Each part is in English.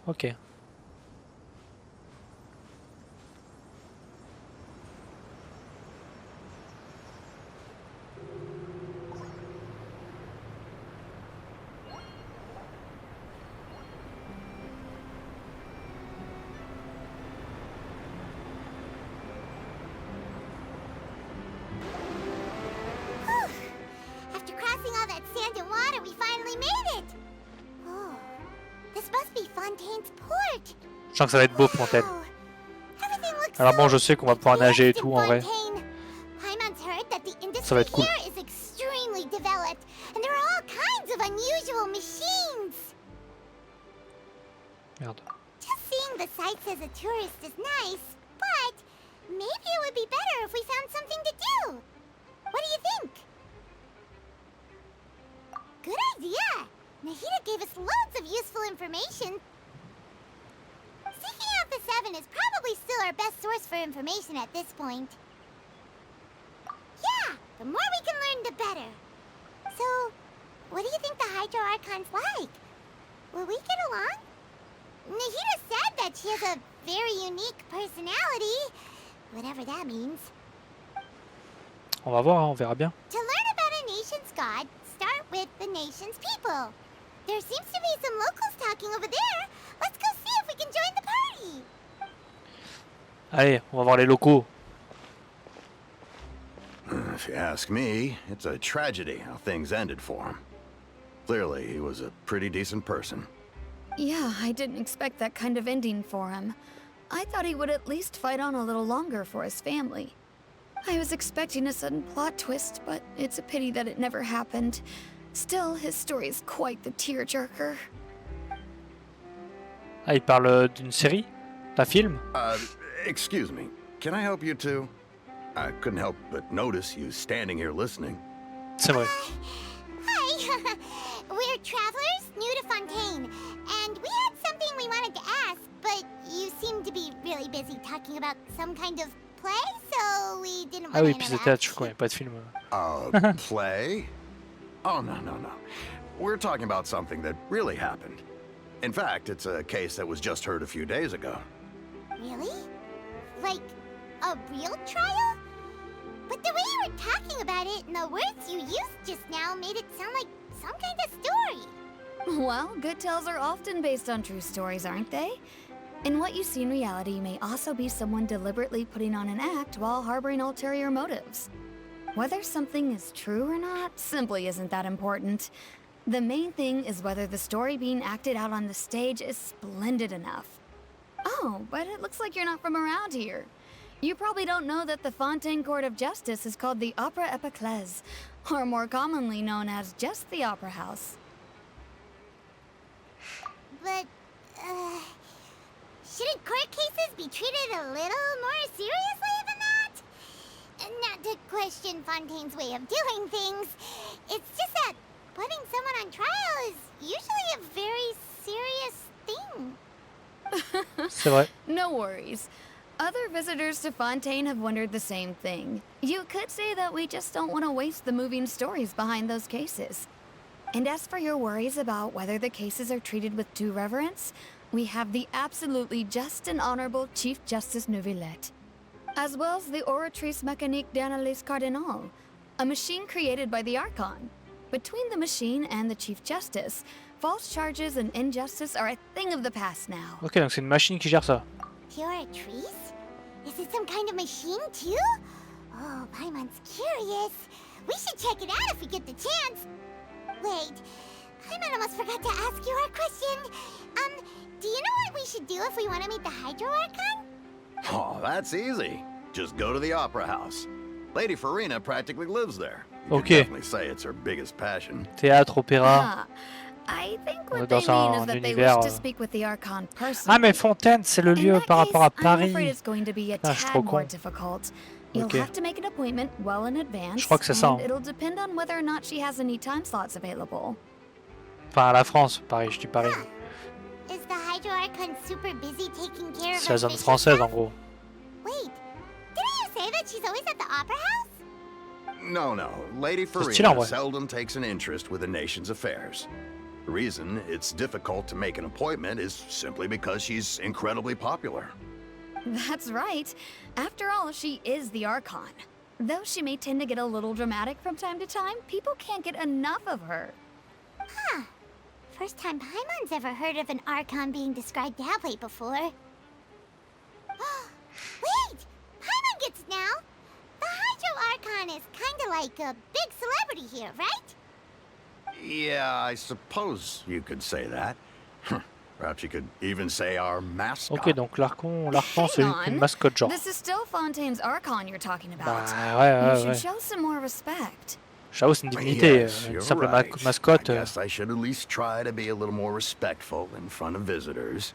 Ok. After crossing all that sand and water, we finally made it! Oh, this must be Fontaine's port! Je sens que ça va être beau, Fontaine. Wow. Everything looks Alors bon, so je sais qu'on va pouvoir nager et advanced tout, in en vrai. Fontaine. Hyman's heard that the Ça industry va être cool. here is extremely developed, and there are all kinds of unusual machines. Merde. Just seeing the sights as a tourist is nice, but maybe it would be better if we found something to do. What do you think? Good idea! Nahida gave us loads of useful information. Seeking out the Seven is probably still our best source for information at this point. Yeah, the more we can learn, the better. So, what do you think the Hydro Archon's like? Will we get along? Nahida said that she has a very unique personality, whatever that means. On va voir, hein, on verra bien. To learn about a nation's god, start with the nation's people. There seems to be some locals talking over there. Let's go see if we can join the party. Allez, on va voir les locaux. If you ask me, it's a tragedy how things ended for him. Clearly, he was a pretty decent person. Yeah, I didn't expect that kind of ending for him. I thought he would at least fight on a little longer for his family. I was expecting a sudden plot twist, but it's a pity that it never happened. Still, his story is quite the tearjerker. Ah, il parle d'une série? D'un film? Excuse me, can I help you too? I couldn't help but notice you standing here listening. C'est vrai. Hi, we're travelers new to Fontaine, and we had something we wanted to ask, but you seem to be really busy talking about some kind of play, so we didn't Ah want oui, to puis de interrupt. théâtre, je connais pas de film. Play? Oh, no. We're talking about something that really happened. In fact, it's a case that was just heard a few days ago. Really? Like, a real trial? But the way you were talking about it and the words you used just now made it sound like some kind of story. Well, good tales are often based on true stories, aren't they? And what you see in reality may also be someone deliberately putting on an act while harboring ulterior motives. Whether something is true or not simply isn't that important. The main thing is whether the story being acted out on the stage is splendid enough. Oh, but it looks like you're not from around here. You probably don't know that the Fontaine Court of Justice is called the Opera Epiclese, or more commonly known as just the Opera House. But, shouldn't court cases be treated a little more seriously than that? Not to question Fontaine's way of doing things. It's just that putting someone on trial is usually a very serious thing. C'est vrai. No worries. Other visitors to Fontaine have wondered the same thing. You could say that we just don't want to waste the moving stories behind those cases. And as for your worries about whether the cases are treated with due reverence, we have the absolutely just and honorable Chief Justice Neuvillette, as well as the Oratrice Mécanique d'Analyse Cardinal, a machine created by the Archon. Between the machine and the Chief Justice, false charges and injustice are a thing of the past now. Ok, donc c'est une machine qui gère ça. Oratrice? Is it some kind of machine too? Oh, Paimon's curious. We should check it out if we get the chance. Wait, Paimon almost forgot to ask you our question. Do you know what we should do if we want to meet the Hydro Archon? Oh, that's easy. Just go to the Opera House. Lady Farina practically lives there. You can definitely say it's her biggest passion. Théâtre, opéra. Ah, I think what they mean is that they wish to speak with the Archon personally. Ah mais Fontaine, c'est le lieu par rapport à Paris. I'm afraid it's going to be a Ah, je suis trop tad more con. difficult. You'll Ok. have to make an appointment well in advance, Je crois que c'est ça, and hein. it'll depend on whether or not she has any time slots available. Enfin, à la France, Paris, je dis Paris. Is the Hydro Archon super busy taking care of C'est la her zone fishy française stuff? en gros. Wait, didn't you say that she's always at the Opera House? No. Lady stylé, en Farina vrai. seldom takes an interest with the nation's affairs. The reason it's difficult to make an appointment is simply because she's incredibly popular. That's right. After all, she is the Archon. Though she may tend to get a little dramatic from time to time, people can't get enough of her. Huh. First time Paimon's ever heard of an Archon being described that way before. Wait! Paimon gets it now! The Hydro Archon is kinda like a big celebrity here, right? Yeah, I suppose you could say that. Perhaps you could even say our mascot. Ok, donc l'Archon c'est Hang une on. mascotte genre. This is still Fontaine's Archon you're talking about. Bah ouais, You ouais, should ouais. show some more respect. J'avoue, c'est une divinité, Yes, une you're simple right. mascotte. I guess I should at least try to be a little more respectful in front of visitors.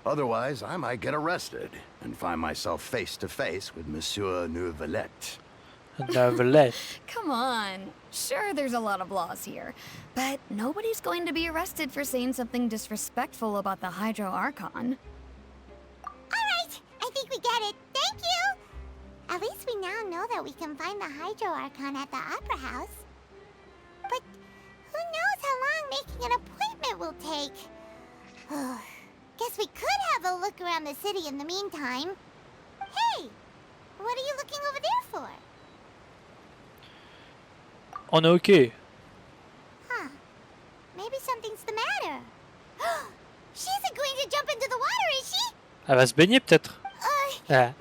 Otherwise, I might get arrested and find myself face to face with Monsieur Nouvelette. Nevertheless. Come on. Sure, there's a lot of laws here, but nobody's going to be arrested for saying something disrespectful about the Hydro Archon. Alright, I think we get it. Thank you! At least we now know that we can find the Hydro Archon at the Opera House. But who knows how long making an appointment will take? Guess we could have a look around the city in the meantime. Hey! What are you looking over there for? On est ok. Huh. Maybe something's the matter. She isn't going to jump into the water, is she? Elle va se baigner peut-être. Uh, Ah.